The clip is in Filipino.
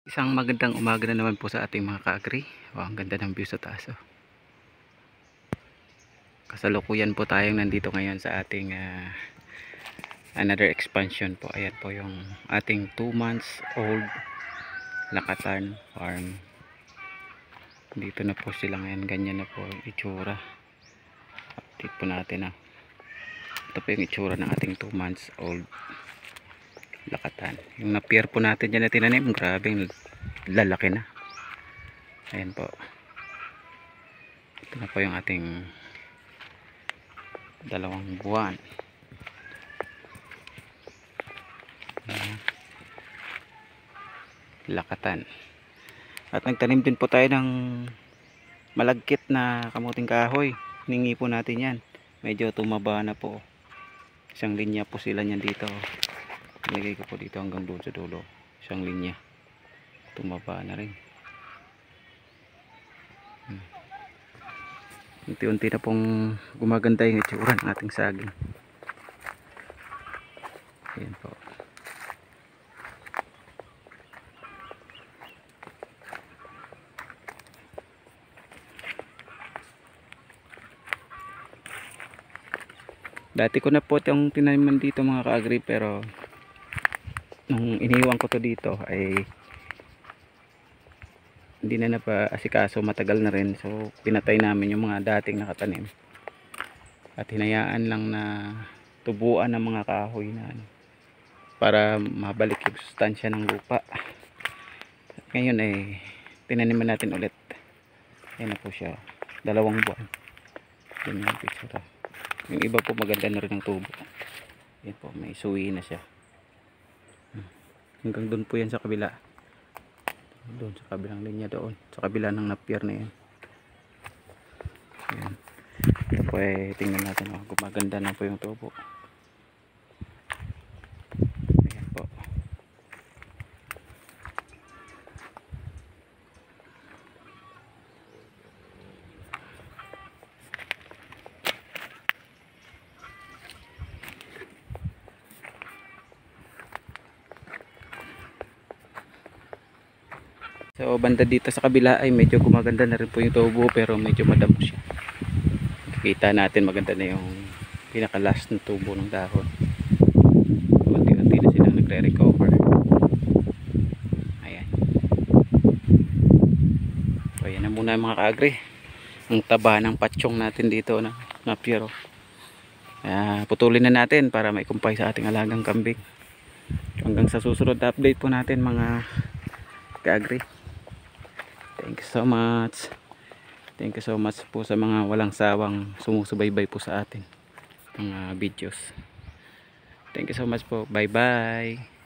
Isang magandang umaga na naman po sa ating mga ka-agri. Wow, ang ganda ng view sa taas. Oh. Kasalukuyan po tayong nandito ngayon sa ating another expansion po. Ayan po yung ating 2 months old Lakatan farm. Dito na po sila ngayon. Ganyan na po yung itsura. Update po natin. Ito po yung itsura ng ating 2 months old Lakatan. Yung na-pier po natin dyan na tinanim, grabing lalaki na. Ayan po. Ito na po yung ating 2 buwan. Lakatan. At nagtanim din po tayo ng malagkit na kamuting kahoy. Hiningi po natin yan. Medyo tumaba na po. Isang linya po sila niyan dito. Nilagay ko po dito hanggang doon sa dulo. Isang linya. Tumaba na rin. Unti-unti na pong gumaganda yung itsura ng ating saging. Ayan po. Dati ko na po itong tinaniman dito mga ka-agri, pero nung iniwan ko to dito ay hindi na napaasikaso, matagal na rin. So pinatay namin yung mga dating nakatanim at hinayaan lang na tubuan ng mga kahoy na para mabalik yung sustansya ng lupa. At ngayon ay tinaniman natin ulit. Yan na po siya, 2 buwan. Yan yung picture. Yung iba po maganda na rin ang tubo. Yan po, may suwi na siya. Hanggang doon po yan sa kabila. Doon sa kabilang linya doon. Sa kabila ng napier na yan. Yan. Yan po eh, tingnan natin. Gumaganda na po yung tubo. Ayan po. So banda dito sa kabila ay medyo gumaganda na rin po yung tubo, pero medyo madamo siya. Kita natin maganda na yung pinaka last ng tubo ng dahon. Unti-unti na silang nagre-recover. Ayan. So ayan na muna mga ka-agri. Ang taba ng patsyong natin dito na napiro. Putulin na natin para maikumpay sa ating alagang kambing. Hanggang sa susunod na update po natin mga ka-agri. Thank you so much. Thank you so much po sa mga walang sawang sumusubaybay po sa atin mga videos. Thank you so much po. Bye bye.